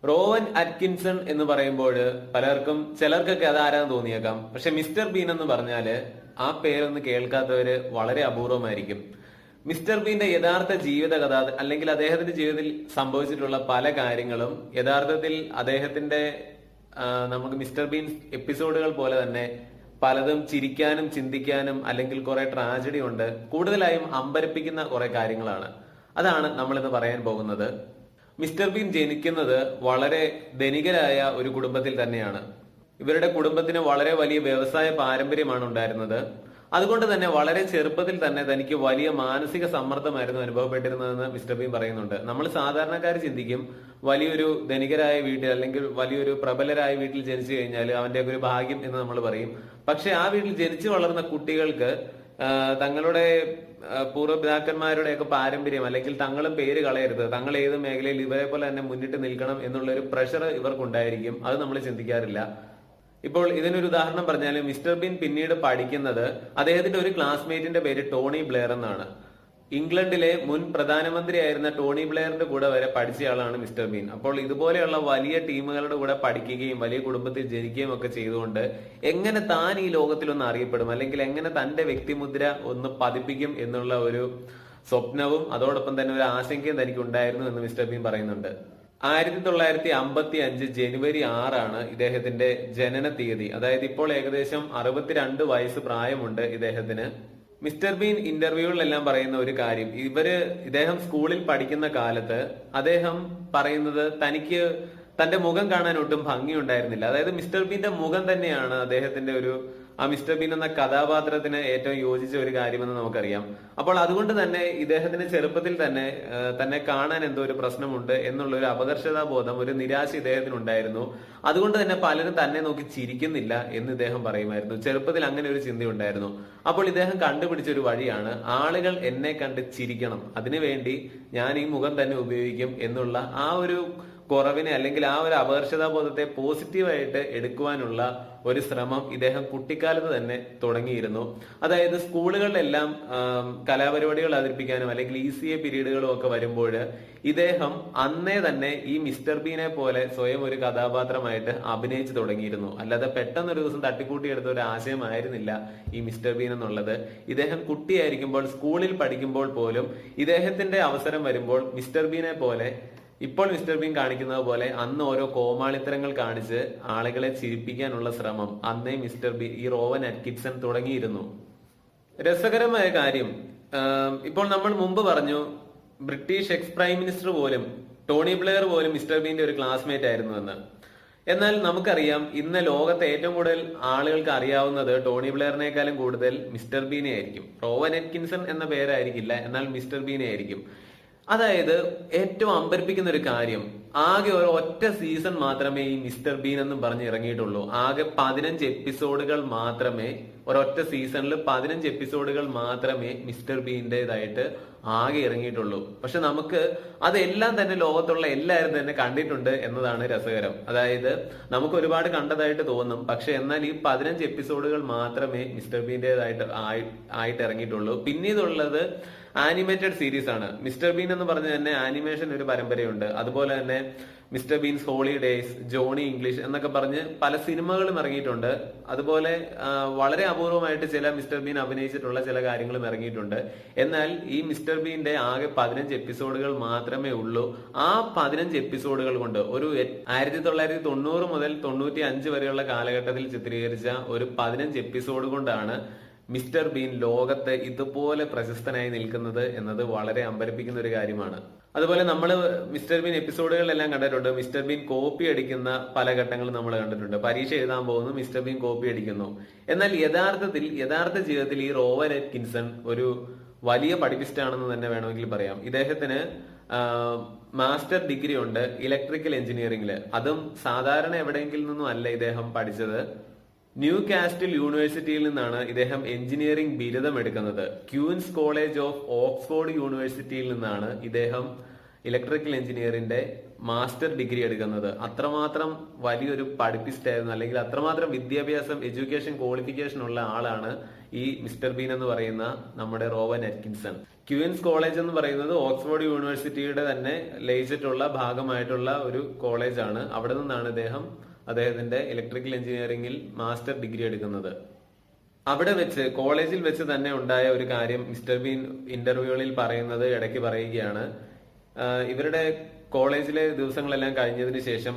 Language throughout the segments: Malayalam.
റോവൻ അറ്റ്കിൻസൺ എന്ന് പറയുമ്പോൾ ചിലർക്കൊക്കെ അത് ആരാന്ന് തോന്നിയേക്കാം. പക്ഷെ മിസ്റ്റർ ബീൻ എന്ന് പറഞ്ഞാല് ആ പേരൊന്ന് കേൾക്കാത്തവര് വളരെ അപൂർവമായിരിക്കും. മിസ്റ്റർ ബീന്റെ യഥാർത്ഥ ജീവിതകഥ അല്ലെങ്കിൽ അദ്ദേഹത്തിന്റെ ജീവിതത്തിൽ സംഭവിച്ചിട്ടുള്ള പല കാര്യങ്ങളും യഥാർത്ഥത്തിൽ അദ്ദേഹത്തിന്റെ നമുക്ക് മിസ്റ്റർ ബീൻ എപ്പിസോഡുകൾ പോലെ തന്നെ പലതും ചിരിക്കാനും ചിന്തിക്കാനും അല്ലെങ്കിൽ കുറെ ട്രാജഡി ഉണ്ട്. കൂടുതലായും അമ്പരപ്പിക്കുന്ന കുറെ കാര്യങ്ങളാണ്. അതാണ് നമ്മൾ ഇന്ന് പറയാൻ പോകുന്നത്. മിസ്റ്റർ ബീൻ ജനിക്കുന്നത് വളരെ ധനികരായ ഒരു കുടുംബത്തിൽ തന്നെയാണ്. ഇവരുടെ കുടുംബത്തിന് വളരെ വലിയ വ്യവസായ പാരമ്പര്യമാണ് ഉണ്ടായിരുന്നത്. അതുകൊണ്ട് തന്നെ വളരെ ചെറുപ്പത്തിൽ തന്നെ തനിക്ക് വലിയ മാനസിക സമ്മർദ്ദമായിരുന്നു അനുഭവപ്പെട്ടിരുന്നതെന്ന് മിസ്റ്റർ ബീൻ പറയുന്നുണ്ട്. നമ്മൾ സാധാരണക്കാർ ചിന്തിക്കും വലിയൊരു ധനികരായ വീട്ടിൽ അല്ലെങ്കിൽ വലിയൊരു പ്രബലരായ വീട്ടിൽ ജനിച്ചു കഴിഞ്ഞാൽ അവന്റെ ഒരു ഭാഗ്യം എന്ന് നമ്മൾ പറയും. പക്ഷെ ആ വീട്ടിൽ ജനിച്ചു വളർന്ന കുട്ടികൾക്ക് തങ്ങളുടെ പൂർവ്വപിതാക്കന്മാരുടെയൊക്കെ പാരമ്പര്യം അല്ലെങ്കിൽ തങ്ങളും പേര് കളയരുത്, തങ്ങൾ ഏത് മേഖലയിൽ ഇവരെ പോലെ തന്നെ മുന്നിട്ട് നിൽക്കണം എന്നുള്ള ഒരു പ്രഷർ ഇവർക്കുണ്ടായിരിക്കും. അത് നമ്മൾ ചിന്തിക്കാറില്ല. ഇപ്പോൾ ഇതിനൊരു ഉദാഹരണം പറഞ്ഞാൽ മിസ്റ്റർ ബീൻ പിന്നീട് പഠിക്കുന്നത് അദ്ദേഹത്തിന്റെ ഒരു ക്ലാസ്മേറ്റിന്റെ പേര് ടോണി ബ്ലെയർ എന്നാണ്. ഇംഗ്ലണ്ടിലെ മുൻ പ്രധാനമന്ത്രിയായിരുന്ന ടോണി ബ്ലെയറിന്റെ കൂടെ വരെ പഠിച്ചയാളാണ് മിസ്റ്റർ ബീൻ. അപ്പോൾ ഇതുപോലെയുള്ള വലിയ ടീമുകളുടെ കൂടെ പഠിക്കുകയും വലിയ കുടുംബത്തിൽ ജനിക്കുകയും ഒക്കെ ചെയ്തുകൊണ്ട് എങ്ങനെ താൻ ഈ ലോകത്തിലൊന്ന് അറിയപ്പെടും അല്ലെങ്കിൽ എങ്ങനെ തന്റെ വ്യക്തിമുദ്ര ഒന്ന് പതിപ്പിക്കും എന്നുള്ള ഒരു സ്വപ്നവും അതോടൊപ്പം തന്നെ ഒരു ആശങ്കയും തനിക്ക് ഉണ്ടായിരുന്നു എന്ന് മിസ്റ്റർ ബീൻ പറയുന്നുണ്ട്. 1955 ജനുവരി 6 ഇദ്ദേഹത്തിന്റെ ജനന തീയതി. അതായത് ഇപ്പോൾ ഏകദേശം 62 വയസ്സ് പ്രായമുണ്ട് ഇദ്ദേഹത്തിന്. മിസ്റ്റർ ബീൻ ഇന്റർവ്യൂകളിലെല്ലാം പറയുന്ന ഒരു കാര്യം, ഇദ്ദേഹം സ്കൂളിൽ പഠിക്കുന്ന കാലത്ത് അദ്ദേഹം പറയുന്നത് തനിക്ക് തന്റെ മുഖം കാണാൻ ഒട്ടും ഭംഗി ഉണ്ടായിരുന്നില്ല. അതായത് മിസ്റ്റർ ബീന്റെ മുഖം തന്നെയാണ് അദ്ദേഹത്തിന്റെ ആ മിസ്റ്റർ ബീൻ എന്ന കഥാപാത്രത്തിന് ഏറ്റവും യോജിച്ച ഒരു കാര്യമെന്ന് നമുക്കറിയാം. അപ്പോൾ അതുകൊണ്ട് തന്നെ ഇദ്ദേഹത്തിന് ചെറുപ്പത്തിൽ തന്നെ കാണാൻ എന്തോ ഒരു പ്രശ്നമുണ്ട് എന്നുള്ള ഒരു അപകർഷതാബോധം, ഒരു നിരാശ ഇദ്ദേഹത്തിന് ഉണ്ടായിരുന്നു. അതുകൊണ്ട് തന്നെ പലരും തന്നെ നോക്കി ചിരിക്കുന്നില്ല എന്ന് ഇദ്ദേഹം പറയുമായിരുന്നു. ചെറുപ്പത്തിൽ അങ്ങനെ ഒരു ചിന്തയുണ്ടായിരുന്നു. അപ്പോൾ ഇദ്ദേഹം കണ്ടുപിടിച്ച ഒരു വഴിയാണ് ആളുകൾ എന്നെ കണ്ട് ചിരിക്കണം, അതിനുവേണ്ടി ഞാൻ ഈ മുഖം തന്നെ ഉപയോഗിക്കും എന്നുള്ള ആ ഒരു കുറവിനെ അല്ലെങ്കിൽ ആ ഒരു അപകർഷതാബോധത്തെ പോസിറ്റീവായിട്ട് എടുക്കുവാനുള്ള ഒരു ശ്രമം ഇദ്ദേഹം കുട്ടിക്കാലത്ത് തന്നെ തുടങ്ങിയിരുന്നു. അതായത് സ്കൂളുകളിലെല്ലാം കലാപരിപാടികൾ അവതരിപ്പിക്കാനും അല്ലെങ്കിൽ ECA പീരീഡുകളും ഒക്കെ വരുമ്പോൾ ഇദ്ദേഹം അന്നേ തന്നെ ഈ മിസ്റ്റർ ബീനെ പോലെ സ്വയം ഒരു കഥാപാത്രമായിട്ട് അഭിനയിച്ചു തുടങ്ങിയിരുന്നു. അല്ലാതെ പെട്ടെന്നൊരു ദിവസം തട്ടിക്കൂട്ടിയെടുത്ത ഒരു ആശയമായിരുന്നില്ല ഈ മിസ്റ്റർ ബീൻ എന്നുള്ളത്. ഇദ്ദേഹം കുട്ടിയായിരിക്കുമ്പോൾ സ്കൂളിൽ പഠിക്കുമ്പോൾ പോലും ഇദ്ദേഹത്തിന്റെ അവസരം വരുമ്പോൾ മിസ്റ്റർ ബീനെ പോലെ ഇപ്പോൾ മിസ്റ്റർ ബീൻ കാണിക്കുന്നത് പോലെ അന്ന് ഓരോ കോമാളിത്തരങ്ങൾ കാണിച്ച് ആളുകളെ ചിരിപ്പിക്കാനുള്ള ശ്രമം അന്നേ മിസ്റ്റർ ബീൻ ഈ റോവൻ അറ്റ്കിൻസൺ തുടങ്ങിയിരുന്നു. രസകരമായ കാര്യം, ഇപ്പോൾ നമ്മൾ മുമ്പ് പറഞ്ഞു ബ്രിട്ടീഷ് എക്സ് പ്രൈം മിനിസ്റ്റർ പോലും ടോണി ബ്ലെയർ പോലും മിസ്റ്റർ ബീന്റെ ഒരു ക്ലാസ്മേറ്റ് ആയിരുന്നു എന്ന്. എന്നാൽ നമുക്കറിയാം ഇന്ന് ലോകത്തെ ഏറ്റവും കൂടുതൽ ആളുകൾക്ക് അറിയാവുന്നത് ടോണി ബ്ലെയറിനേക്കാളും കൂടുതൽ മിസ്റ്റർ ബീനെ ആയിരിക്കും. റോവൻ അറ്റ്കിൻസൺ എന്ന പേരായിരിക്കില്ല, എന്നാൽ മിസ്റ്റർ ബീനെ ആയിരിക്കും. അതായത് ഏറ്റവും അമ്പരിപ്പിക്കുന്ന ഒരു കാര്യം, ആകെ ഒറ്റ സീസൺ മാത്രമേ ഈ മിസ്റ്റർ ബീൻ എന്നും പറഞ്ഞ് ഇറങ്ങിയിട്ടുള്ളൂ. ആകെ 15 എപ്പിസോഡുകൾ മാത്രമേ, ഒരൊറ്റ സീസണിൽ 15 എപ്പിസോഡുകൾ മാത്രമേ മിസ്റ്റർ ബീന്റേതായിട്ട് ആകെ ഇറങ്ങിയിട്ടുള്ളൂ. പക്ഷെ നമുക്ക് അതെല്ലാം തന്നെ ലോകത്തുള്ള എല്ലാവരും തന്നെ കണ്ടിട്ടുണ്ട് എന്നതാണ് രസകരം. അതായത് നമുക്ക് ഒരുപാട് കണ്ടതായിട്ട് തോന്നും, പക്ഷെ എന്നാൽ ഈ 15 എപ്പിസോഡുകൾ മാത്രമേ മിസ്റ്റർ ബീന്റേതായിട്ട് ആയിട്ട് ഇറങ്ങിയിട്ടുള്ളൂ. പിന്നീടുള്ളത് ആനിമേറ്റഡ് സീരീസ് ആണ്. മിസ്റ്റർ ബീൻ എന്ന് പറഞ്ഞ തന്നെ ആനിമേഷൻ ഒരു പരമ്പരയുണ്ട്. അതുപോലെ തന്നെ Mister Bean's holidays, Johnny English എന്നൊക്കെ പറഞ്ഞ് പല സിനിമകളും ഇറങ്ങിയിട്ടുണ്ട്. അതുപോലെ വളരെ അപൂർവമായിട്ട് ചില മിസ്റ്റർ ബീൻ അഭിനയിച്ചിട്ടുള്ള ചില കാര്യങ്ങളും ഇറങ്ങിയിട്ടുണ്ട്. എന്നാൽ ഈ മിസ്റ്റർ ബീന്റെ ആകെ 15 എപ്പിസോഡുകൾ മാത്രമേ ഉള്ളൂ. ആ 15 എപ്പിസോഡുകൾ കൊണ്ട് ഒരു 1990 മുതൽ 95 വരെയുള്ള കാലഘട്ടത്തിൽ ചിത്രീകരിച്ച ഒരു 15 എപ്പിസോഡ് കൊണ്ടാണ് മിസ്റ്റർ ബീൻ ലോകത്ത് ഇതുപോലെ പ്രശസ്തനായി നിൽക്കുന്നത് എന്നത് വളരെ അമ്പരപ്പിക്കുന്ന ഒരു കാര്യമാണ്. അതുപോലെ നമ്മൾ മിസ്റ്റർ ബീൻ എപ്പിസോഡുകളിലെല്ലാം കണ്ടിട്ടുണ്ട് മിസ്റ്റർ ബീൻ കോപ്പി അടിക്കുന്ന പല ഘട്ടങ്ങളും നമ്മൾ കണ്ടിട്ടുണ്ട്. പരീക്ഷ എഴുതാൻ പോകുന്നു, മിസ്റ്റർ ബീൻ കോപ്പി അടിക്കുന്നു. എന്നാൽ യഥാർത്ഥ ജീവിതത്തിൽ ഈ റോവൻ അറ്റ്കിൻസൺ ഒരു വലിയ പഠിപ്പിസ്റ്റാണെന്ന് തന്നെ വേണമെങ്കിൽ പറയാം. ഇദ്ദേഹത്തിന് മാസ്റ്റർ ഡിഗ്രി ഉണ്ട് ഇലക്ട്രിക്കൽ എഞ്ചിനീയറിംഗില്. അതും സാധാരണ എവിടെയെങ്കിലും നിന്നും അല്ല ഇദ്ദേഹം പഠിച്ചത്. ന്യൂ കാസ്റ്റിൽ യൂണിവേഴ്സിറ്റിയിൽ നിന്നാണ് ഇദ്ദേഹം എഞ്ചിനീയറിംഗ് ബിരുദം എടുക്കുന്നത്. ക്യൂൻസ് കോളേജ് ഓഫ് ഓക്സ്ഫോർഡ് യൂണിവേഴ്സിറ്റിയിൽ നിന്നാണ് ഇദ്ദേഹം ഇലക്ട്രിക്കൽ എഞ്ചിനീയറിന്റെ മാസ്റ്റർ ഡിഗ്രി എടുക്കുന്നത്. അത്രമാത്രം വലിയൊരു പഠിപ്പിസ്റ്റ് ആയിരുന്നു, അല്ലെങ്കിൽ അത്രമാത്രം വിദ്യാഭ്യാസം, എഡ്യൂക്കേഷൻ ക്വാളിഫിക്കേഷൻ ഉള്ള ആളാണ് ഈ മിസ്റ്റർ ബീൻ എന്ന് പറയുന്ന നമ്മുടെ റോവൻ അറ്റ്കിൻസൺ. ക്യൂൻസ് കോളേജ് എന്ന് പറയുന്നത് ഓക്സ്ഫോർഡ് യൂണിവേഴ്സിറ്റിയുടെ തന്നെ ലയിച്ചിട്ടുള്ള ഭാഗമായിട്ടുള്ള ഒരു കോളേജാണ്. അവിടെ നിന്നാണ് അദ്ദേഹത്തിന്റെ ഇലക്ട്രിക്കൽ എഞ്ചിനീയറിംഗിൽ മാസ്റ്റർ ഡിഗ്രി എടുക്കുന്നത്. അവിടെ വെച്ച് കോളേജിൽ വെച്ച് തന്നെ ഉണ്ടായ ഒരു കാര്യം മിസ്റ്റർ ബീൻ ഇന്റർവ്യൂകളിൽ പറയുന്നത് ഇടയ്ക്ക് പറയുകയാണ്. ഇവരുടെ കോളേജിലെ ദിവസങ്ങളെല്ലാം കഴിഞ്ഞതിന് ശേഷം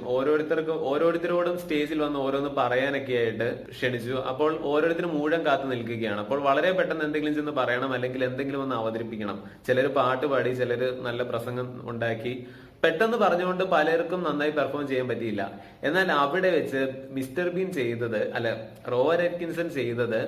ഓരോരുത്തരോടും സ്റ്റേജിൽ വന്ന് ഓരോന്ന് പറയാനൊക്കെ ആയിട്ട് ക്ഷണിച്ചു. അപ്പോൾ ഓരോരുത്തരും ഊഴം കാത്തു നിൽക്കുകയാണ്. അപ്പോൾ വളരെ പെട്ടെന്ന് എന്തെങ്കിലും ചെന്ന് പറയണം, അല്ലെങ്കിൽ എന്തെങ്കിലും ഒന്ന് അവതരിപ്പിക്കണം. ചിലർ പാട്ട് പാടി, ചിലർ നല്ല പ്രസംഗം ഉണ്ടാക്കി. പെട്ടെന്ന് പറഞ്ഞുകൊണ്ട് പലർക്കും നന്നായി പെർഫോം ചെയ്യാൻ പറ്റിയില്ല. എന്നാൽ അവിടെ വെച്ച് മിസ്റ്റർ ബീൻ റോവൻ അറ്റ്കിൻസൺ ചെയ്തത്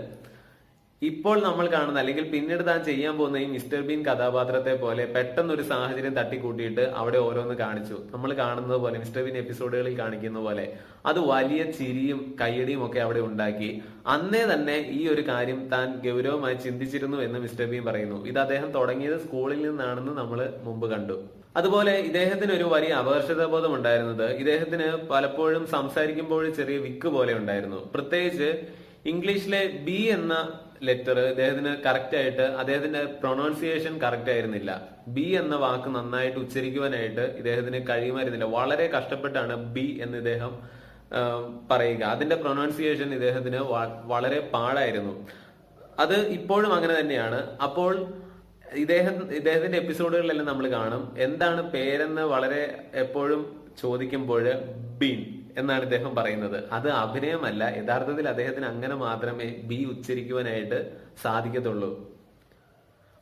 ഇപ്പോൾ നമ്മൾ കാണുന്ന, അല്ലെങ്കിൽ പിന്നീട് താൻ ചെയ്യാൻ പോകുന്ന ഈ മിസ്റ്റർ ബീൻ കഥാപാത്രത്തെ പോലെ പെട്ടെന്ന് ഒരു സാഹചര്യം തട്ടിക്കൂട്ടിയിട്ട് അവിടെ ഓരോന്ന് കാണിച്ചു. നമ്മൾ കാണുന്നത് പോലെ, മിസ്റ്റർ ബീൻ എപ്പിസോഡുകളിൽ കാണിക്കുന്ന പോലെ അത് വലിയ ചിരിയും കയ്യടിയും ഒക്കെ അവിടെ ഉണ്ടാക്കി. അന്നേ തന്നെ ഈ ഒരു കാര്യം താൻ ഗൗരവമായി ചിന്തിച്ചിരുന്നു എന്ന് മിസ്റ്റർ ബീൻ പറയുന്നു. ഇത് അദ്ദേഹം തുടങ്ങിയത് സ്കൂളിൽ നിന്നാണെന്ന് നമ്മൾ മുമ്പ് കണ്ടു. അതുപോലെ ഇദ്ദേഹത്തിന് ഒരു വലിയ അപകർഷതാബോധം ഉണ്ടായിരുന്നത്, ഇദ്ദേഹത്തിന് പലപ്പോഴും സംസാരിക്കുമ്പോൾ ചെറിയ വിക്ക് പോലെ ഉണ്ടായിരുന്നു. പ്രത്യേകിച്ച് ഇംഗ്ലീഷിലെ ബി എന്ന ലെറ്റർ ഇദ്ദേഹത്തിന് കറക്റ്റ് ആയിട്ട്, അദ്ദേഹത്തിന്റെ പ്രൊനൗൺസിയേഷൻ കറക്റ്റ് ആയിരുന്നില്ല. ബി എന്ന വാക്ക് നന്നായിട്ട് ഉച്ചരിക്കുവാനായിട്ട് ഇദ്ദേഹത്തിന് കഴിയുമായിരുന്നില്ല. വളരെ കഷ്ടപ്പെട്ടാണ് ബി എന്ന് ഇദ്ദേഹം പറയുക. അതിന്റെ പ്രൊനൗൺസിയേഷൻ ഇദ്ദേഹത്തിന് വളരെ പാടായിരുന്നു. അത് ഇപ്പോഴും അങ്ങനെ തന്നെയാണ്. അപ്പോൾ ഇദ്ദേഹത്തിന്റെ എപ്പിസോഡുകളിലെല്ലാം നമ്മൾ കാണും, എന്താണ് പേരെന്ന് വളരെ എപ്പോഴും ചോദിക്കുമ്പോൾ ബീൻ എന്നാണ് ഇദ്ദേഹം പറയുന്നത്. അത് അഭിനയമല്ല, യഥാർത്ഥത്തിൽ അദ്ദേഹത്തിന് അങ്ങനെ മാത്രമേ ബി ഉച്ചരിക്കുവാനായിട്ട് സാധിക്കത്തുള്ളൂ.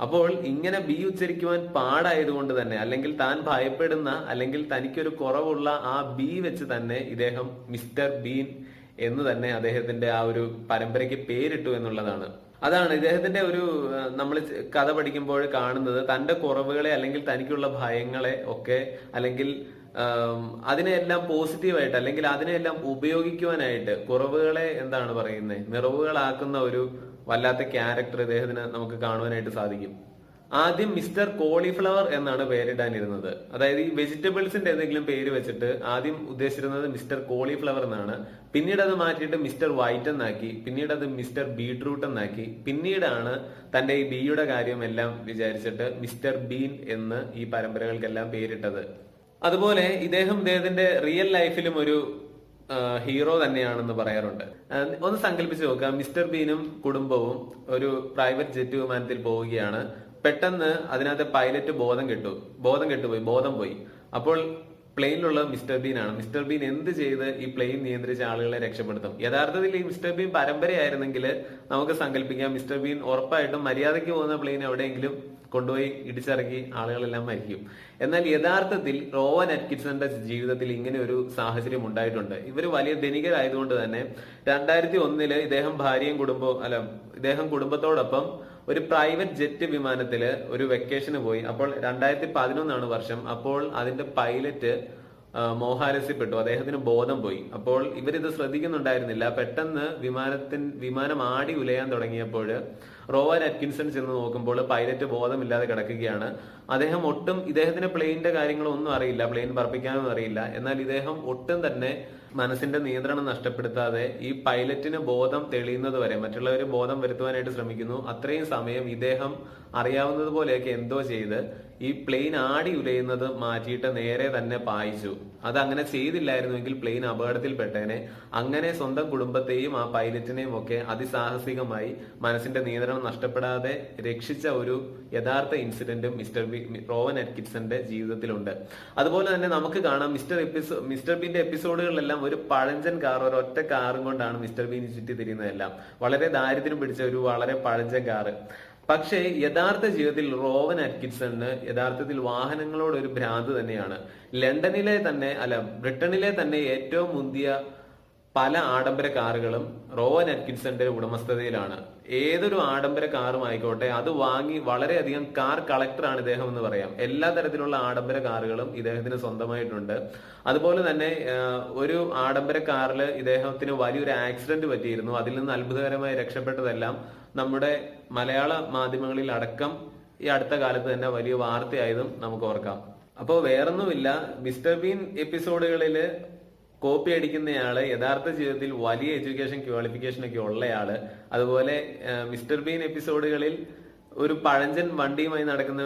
അപ്പോൾ ഇങ്ങനെ ബി ഉച്ചരിക്കുവാൻ പാടായതുകൊണ്ട് തന്നെ, അല്ലെങ്കിൽ താൻ ഭയപ്പെടുന്ന, അല്ലെങ്കിൽ തനിക്കൊരു കുറവുള്ള ആ ബി വെച്ച് തന്നെ ഇദ്ദേഹം മിസ്റ്റർ ബീൻ എന്ന് തന്നെ അദ്ദേഹത്തിന്റെ ആ ഒരു പരമ്പരയ്ക്ക് പേരിട്ടു എന്നുള്ളതാണ്. അതാണ് ഇദ്ദേഹത്തിന്റെ ഒരു, നമ്മൾ കഥ പഠിക്കുമ്പോൾ കാണുന്നത്, തന്റെ കുറവുകളെ അല്ലെങ്കിൽ തനിക്കുള്ള ഭയങ്ങളെ ഒക്കെ, അല്ലെങ്കിൽ അതിനെല്ലാം പോസിറ്റീവായിട്ട്, അല്ലെങ്കിൽ അതിനെല്ലാം ഉപയോഗിക്കുവാനായിട്ട്, കുറവുകളെ എന്താണ് പറയുന്നത്, മിറവുകളാക്കുന്ന ഒരു വല്ലാത്ത ക്യാരക്ടർ ഇദ്ദേഹത്തിന് നമുക്ക് കാണുവാനായിട്ട് സാധിക്കും. ആദ്യം മിസ്റ്റർ കോളിഫ്ലവർ എന്നാണ് പേരിടാനിരുന്നത്. അതായത് ഈ വെജിറ്റബിൾസിന്റെ ഏതെങ്കിലും പേര് വെച്ചിട്ട് ആദ്യം ഉദ്ദേശിച്ചിരുന്നത് മിസ്റ്റർ കോളിഫ്ലവർ എന്നാണ്. പിന്നീട് അത് മാറ്റിയിട്ട് മിസ്റ്റർ വൈറ്റ് എന്നാക്കി. പിന്നീട് അത് മിസ്റ്റർ ബീട്രൂട്ട് എന്നാക്കി. പിന്നീടാണ് തന്റെ ഈ ബിയുടെ കാര്യം എല്ലാം വിചാരിച്ചിട്ട് മിസ്റ്റർ ബീൻ എന്ന് ഈ പരമ്പരകൾക്കെല്ലാം പേരിട്ടത്. അതുപോലെ ഇദ്ദേഹത്തിന്റെ റിയൽ ലൈഫിലും ഒരു ഹീറോ തന്നെയാണെന്ന് പറയാറുണ്ട്. ഒന്ന് സങ്കല്പിച്ച് നോക്കുക, മിസ്റ്റർ ബീനും കുടുംബവും ഒരു പ്രൈവറ്റ് ജെറ്റ് വിമാനത്തിൽ പോവുകയാണ്. പെട്ടെന്ന് അതിനകത്തെ പൈലറ്റ് ബോധം പോയി. അപ്പോൾ പ്ലെയിനിലുള്ള മിസ്റ്റർ ബീൻ ആണ്. മിസ്റ്റർ ബീൻ എന്ത് ചെയ്ത് ഈ പ്ലെയിൻ നിയന്ത്രിച്ച ആളുകളെ രക്ഷപ്പെടുത്തും? യഥാർത്ഥത്തിൽ ഈ മിസ്റ്റർ ബീൻ പരമ്പരയായിരുന്നെങ്കിൽ നമുക്ക് സങ്കല്പിക്കാം, മിസ്റ്റർ ബീൻ ഉറപ്പായിട്ടും മര്യാദയ്ക്ക് പോകുന്ന പ്ലെയിൻ എവിടെയെങ്കിലും കൊണ്ടുപോയി ഇടിച്ചിറക്കി ആളുകളെല്ലാം മരിക്കും. എന്നാൽ യഥാർത്ഥത്തിൽ റോവൻ അറ്റ്കിൻസന്റെ ജീവിതത്തിൽ ഇങ്ങനെ ഒരു സാഹചര്യം ഉണ്ടായിട്ടുണ്ട്. ഇവര് വലിയ ധനികരായതുകൊണ്ട് തന്നെ 2001 ഇദ്ദേഹം കുടുംബത്തോടൊപ്പം ഒരു പ്രൈവറ്റ് ജെറ്റ് വിമാനത്തില് ഒരു വെക്കേഷന് പോയി. അപ്പോൾ 2011 വർഷം. അപ്പോൾ അതിന്റെ പൈലറ്റ് മോഹാലസ്യപ്പെട്ടു, അദ്ദേഹത്തിന് ബോധം പോയി. അപ്പോൾ ഇവരിത് ശ്രദ്ധിക്കുന്നുണ്ടായിരുന്നില്ല. പെട്ടെന്ന് വിമാനം ആടി ഉലയാൻ തുടങ്ങിയപ്പോൾ റോവൻ അറ്റ്കിൻസൺ ചെന്ന് നോക്കുമ്പോൾ പൈലറ്റ് ബോധമില്ലാതെ കിടക്കുകയാണ്. ഇദ്ദേഹത്തിന് പ്ലെയിനിന്റെ കാര്യങ്ങളൊന്നും അറിയില്ല, പ്ലെയിൻ പറപ്പിക്കാനൊന്നും അറിയില്ല. എന്നാൽ ഇദ്ദേഹം ഒട്ടും തന്നെ മനസ്സിന്റെ നിയന്ത്രണം നഷ്ടപ്പെടുത്താതെ ഈ പൈലറ്റിന് ബോധം തെളിയുന്നത് വരെ മറ്റുള്ളവർ ബോധം വരുത്തുവാനായിട്ട് ശ്രമിക്കുന്നു. അത്രയും സമയം ഇദ്ദേഹം അറിയാവുന്നത് പോലെയൊക്കെ എന്തോ ചെയ്ത് ഈ പ്ലെയിൻ ആടി ഉലയുന്നത് മാറ്റിയിട്ട് നേരെ തന്നെ പായിച്ചു. അത് അങ്ങനെ ചെയ്തില്ലായിരുന്നുവെങ്കിൽ പ്ലെയിൻ അപകടത്തിൽപ്പെട്ടേനെ. അങ്ങനെ സ്വന്തം കുടുംബത്തെയും ആ പൈലറ്റിനെയും ഒക്കെ അതിസാഹസികമായി മനസ്സിന്റെ നിയന്ത്രണം നഷ്ടപ്പെടാതെ രക്ഷിച്ച ഒരു യഥാർത്ഥ ഇൻസിഡന്റും റോവൻ അറ്റ്കിൻസന്റെ ജീവിതത്തിലുണ്ട്. അതുപോലെ തന്നെ നമുക്ക് കാണാം മിസ്റ്റർ ബീന്റെ എപ്പിസോഡുകളിലെല്ലാം ഒരു പഴഞ്ചൻ കാർ, ഒരൊറ്റ കാറും കൊണ്ടാണ് മിസ്റ്റർ ബീൻ ചുറ്റി തിരിയുന്നതെല്ലാം. വളരെ ദാരിദ്ര്യം പിടിച്ച ഒരു വളരെ പഴഞ്ചൻ കാറ്. പക്ഷേ യഥാർത്ഥ ജീവിതത്തിൽ റോവൻ അറ്റ്കിൻസണിന് യഥാർത്ഥത്തിൽ വാഹനങ്ങളോട് ഒരു ഭ്രാന്ത് തന്നെയാണ്. ബ്രിട്ടനിലെ തന്നെ ഏറ്റവും മുന്തിയ പല ആഡംബര കാറുകളും റോവൻ അറ്റ്കിൻസന്റെ ഉടമസ്ഥതയിലാണ്. ഏതൊരു ആഡംബര കാറും ആയിക്കോട്ടെ, അത് വാങ്ങി വളരെയധികം കാർ കളക്ടറാണ് ഇദ്ദേഹം എന്ന് പറയാം. എല്ലാ തരത്തിലുള്ള ആഡംബര കാറുകളും ഇദ്ദേഹത്തിന് സ്വന്തമായിട്ടുണ്ട്. അതുപോലെ തന്നെ ഒരു ആഡംബര കാറിൽ ഇദ്ദേഹത്തിന് വലിയൊരു ആക്സിഡന്റ് പറ്റിയിരുന്നു. അതിൽ നിന്ന് അത്ഭുതകരമായി രക്ഷപ്പെട്ടതെല്ലാം നമ്മുടെ മലയാള മാധ്യമങ്ങളിൽ അടക്കം ഈ അടുത്ത കാലത്ത് തന്നെ വലിയ വാർത്തയായതും നമുക്ക് ഓർക്കാം. അപ്പോൾ വേറൊന്നുമില്ല, മിസ്റ്റർ ബീൻ എപ്പിസോഡുകളില് കോപ്പി അടിക്കുന്നയാള് യഥാർത്ഥ ജീവിതത്തിൽ വലിയ എഡ്യൂക്കേഷൻ ക്വാളിഫിക്കേഷൻ ഒക്കെ ഉള്ളയാള്. അതുപോലെ മിസ്റ്റർ ബീൻ എപ്പിസോഡുകളിൽ ഒരു പഴഞ്ചൻ വണ്ടിയുമായി നടക്കുന്ന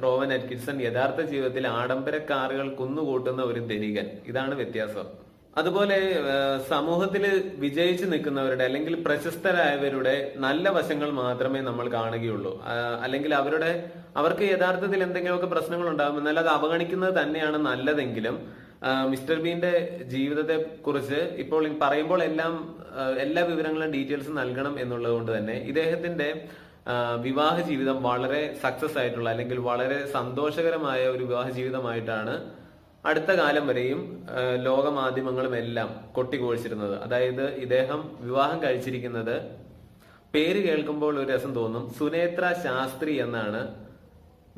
റോവൻ അറ്റ്കിൻസൺ യഥാർത്ഥ ജീവിതത്തിൽ ആഡംബര കാറുകൾ കുന്നുകൂട്ടുന്ന ഒരു ധനികൻ. ഇതാണ് വ്യത്യാസം. അതുപോലെ സമൂഹത്തിൽ വിജയിച്ചു നിൽക്കുന്നവരുടെ അല്ലെങ്കിൽ പ്രശസ്തരായവരുടെ നല്ല വശങ്ങൾ മാത്രമേ നമ്മൾ കാണുകയുള്ളൂ. അല്ലെങ്കിൽ അവർക്ക് യഥാർത്ഥത്തിൽ എന്തെങ്കിലുമൊക്കെ പ്രശ്നങ്ങൾ ഉണ്ടാകും, എന്നാൽ അത് അവഗണിക്കുന്നത് തന്നെയാണ് നല്ലതെങ്കിലും മിസ്റ്റർ ബീന്റെ ജീവിതത്തെ കുറിച്ച് ഇപ്പോൾ പറയുമ്പോൾ എല്ലാ വിവരങ്ങളും ഡീറ്റെയിൽസ് നൽകണം എന്നുള്ളത് കൊണ്ട് തന്നെ ഇദ്ദേഹത്തിന്റെ വിവാഹ ജീവിതം വളരെ സക്സസ് ആയിട്ടുള്ള അല്ലെങ്കിൽ വളരെ സന്തോഷകരമായ ഒരു വിവാഹ ജീവിതമായിട്ടാണ് അടുത്ത കാലം വരെയും ലോക മാധ്യമങ്ങളും എല്ലാം കൊട്ടിഘോഷിച്ചിരുന്നത്. അതായത് ഇദ്ദേഹം വിവാഹം കഴിച്ചിരിക്കുന്നത്, പേര് കേൾക്കുമ്പോൾ ഒരു രസം തോന്നും, സുനേത്ര ശാസ്ത്രി എന്നാണ്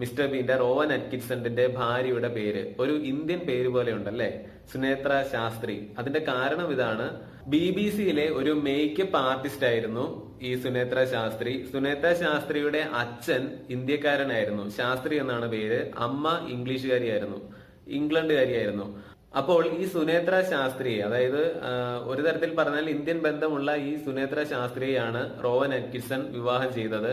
മിസ്റ്റർ ബീന്റെ റോവൻ അറ്റ്കിൻസന്റെ ഭാര്യയുടെ പേര്. ഒരു ഇന്ത്യൻ പേര് പോലെ ഉണ്ടല്ലേ, സുനേത്ര ശാസ്ത്രി. അതിന്റെ കാരണം ഇതാണ്, BBC-യിലെ ഒരു മേക്കപ്പ് ആർട്ടിസ്റ്റ് ആയിരുന്നു ഈ സുനേത്ര ശാസ്ത്രി. സുനേത്ര ശാസ്ത്രിയുടെ അച്ഛൻ ഇന്ത്യക്കാരനായിരുന്നു, ശാസ്ത്രി എന്നാണ് പേര്. അമ്മ ഇംഗ്ലീഷുകാരിയായിരുന്നു, ഇംഗ്ലണ്ടുകാരിയായിരുന്നു. അപ്പോൾ ഈ സുനേത്ര ശാസ്ത്രിയെ, അതായത് ഒരു തരത്തിൽ പറഞ്ഞാൽ ഇന്ത്യൻ ബന്ധമുള്ള ഈ സുനേത്ര ശാസ്ത്രിയെയാണ് റോവൻ അറ്റ്കിൻസൺ വിവാഹം ചെയ്തത്.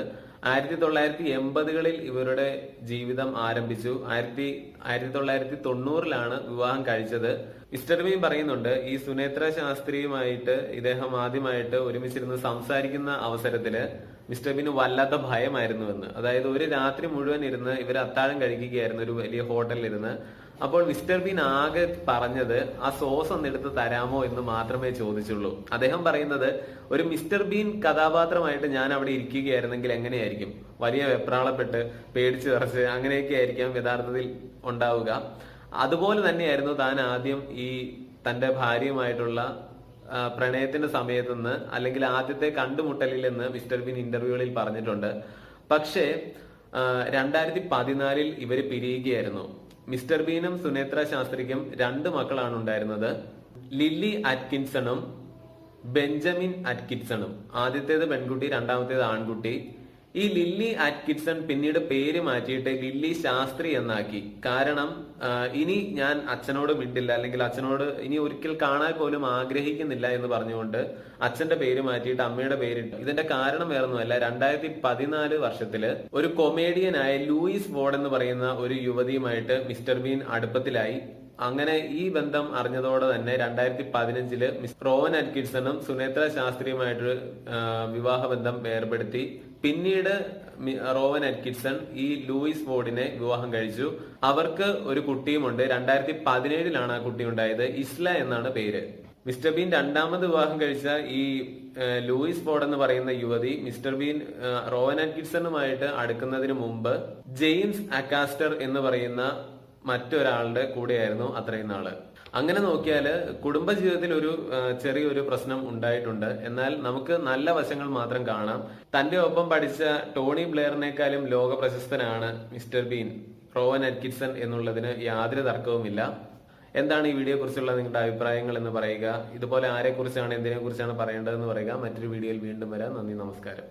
1980-കളിൽ ഇവരുടെ ജീവിതം ആരംഭിച്ചു. 1990-ലാണ് വിവാഹം കഴിച്ചത്. മിസ്റ്റർ ബീൻ പറയുന്നുണ്ട്, ഈ സുനേത്ര ശാസ്ത്രിയുമായിട്ട് ഇദ്ദേഹം ആദ്യമായിട്ട് ഒരുമിച്ചിരുന്ന് സംസാരിക്കുന്ന അവസരത്തില് മിസ്റ്റർ ബീന് വല്ലാത്ത ഭയമായിരുന്നുവെന്ന്. അതായത് ഒരു രാത്രി മുഴുവൻ ഇരുന്ന് ഇവർ അത്താഴം കഴിക്കുകയായിരുന്നു ഒരു വലിയ ഹോട്ടലിൽ ഇരുന്ന്. അപ്പോൾ മിസ്റ്റർ ബീൻ ആകെ പറഞ്ഞത്, ആ സോസ് ഒന്ന് എടുത്ത് തരാമോ എന്ന് മാത്രമേ ചോദിച്ചുള്ളൂ. അദ്ദേഹം പറയുന്നത്, ഒരു മിസ്റ്റർ ബീൻ കഥാപാത്രമായിട്ട് ഞാൻ അവിടെ ഇരിക്കുകയായിരുന്നെങ്കിൽ എങ്ങനെയായിരിക്കും, വലിയ വെപ്രാളപ്പെട്ട് പേടിച്ച് വിറച്ച് അങ്ങനെയൊക്കെ ആയിരിക്കാം യഥാർത്ഥത്തിൽ ഉണ്ടാവുക. അതുപോലെ തന്നെയായിരുന്നു താൻ ആദ്യം ഈ തന്റെ ഭാര്യയുമായിട്ടുള്ള പ്രണയത്തിന്റെ സമയത്ത് നിന്ന്, അല്ലെങ്കിൽ ആദ്യത്തെ കണ്ടുമുട്ടലിൽ നിന്ന് മിസ്റ്റർ ബീൻ ഇന്റർവ്യൂകളിൽ പറഞ്ഞിട്ടുണ്ട്. പക്ഷേ 2014 ഇവര് പിരിയുകയായിരുന്നു. മിസ്റ്റർ ബീനും സുനേത്ര ശാസ്ത്രിക്കും 2 മക്കളാണ് ഉണ്ടായിരുന്നത്, ലില്ലി അറ്റ്കിൻസണും ബെഞ്ചമിൻ അറ്റ്കിൻസണും. ആദ്യത്തേത് പെൺകുട്ടി, രണ്ടാമത്തേത് ആൺകുട്ടി. ഈ ലില്ലി അറ്റ്കിൻസൺ പിന്നീട് പേര് മാറ്റിയിട്ട് ലില്ലി ശാസ്ത്രി എന്നാക്കി. കാരണം ഇനി ഞാൻ അച്ഛനോട് വിട്ടില്ല, അല്ലെങ്കിൽ അച്ഛനോട് ഇനി ഒരിക്കൽ കാണാൻ പോലും ആഗ്രഹിക്കുന്നില്ല എന്ന് പറഞ്ഞുകൊണ്ട് അച്ഛന്റെ പേര് മാറ്റിയിട്ട് അമ്മയുടെ പേരിട്ടു. ഇതിന്റെ കാരണം വേറൊന്നുമല്ല, 2014 വർഷത്തില് ഒരു കൊമേഡിയനായ ലൂയിസ് വോർഡ് എന്ന് പറയുന്ന ഒരു യുവതിയുമായിട്ട് മിസ്റ്റർ ബീൻ അടുപ്പത്തിലായി. അങ്ങനെ ഈ ബന്ധം അറിഞ്ഞതോടെ തന്നെ 2015 റോവൻ അറ്റ്കിൻസണും സുനേത്ര ശാസ്ത്രിയുമായിട്ട് വിവാഹ ബന്ധം ഏർപ്പെടുത്തി. പിന്നീട് റോവൻ അറ്റ്കിൻസൺ ഈ ലൂയിസ് വോർഡിനെ വിവാഹം കഴിച്ചു. അവർക്ക് ഒരു കുട്ടിയുമുണ്ട്. 2017-ലാണ് ആ കുട്ടി ഉണ്ടായത്. ഇസ്ല എന്നാണ് പേര്. മിസ്റ്റർ ബീൻ രണ്ടാമത് വിവാഹം കഴിച്ച ഈ ലൂയിസ് വോർഡ് എന്ന് പറയുന്ന യുവതി മിസ്റ്റർ ബീൻ റോവൻ അറ്റ്കിൻസണുമായിട്ട് അടുക്കുന്നതിന് മുമ്പ് ജെയിംസ് അക്കാസ്റ്റർ എന്ന് പറയുന്ന മറ്റൊരാളുടെ കൂടെയായിരുന്നു അത്രയും നാള്. അങ്ങനെ നോക്കിയാല് കുടുംബജീവിതത്തിൽ ഒരു ചെറിയൊരു പ്രശ്നം ഉണ്ടായിട്ടുണ്ട്. എന്നാൽ നമുക്ക് നല്ല വശങ്ങൾ മാത്രം കാണാം. തന്റെ ഒപ്പം പഠിച്ച ടോണി ബ്ലെയറിനേക്കാളും ലോക പ്രശസ്തനാണ് മിസ്റ്റർ ബീൻ, റോവൻ അറ്റ്കിൻസൺ എന്നുള്ളതിന് യാതൊരു തർക്കവുമില്ല. എന്താണ് ഈ വീഡിയോയെ കുറിച്ചുള്ള നിങ്ങളുടെ അഭിപ്രായങ്ങൾ എന്ന് പറയുക. ഇതുപോലെ ആരെക്കുറിച്ചാണ്, എന്തിനെ കുറിച്ചാണ് പറയേണ്ടതെന്ന് പറയുക. മറ്റൊരു വീഡിയോയിൽ വീണ്ടും വരാം. നന്ദി, നമസ്കാരം.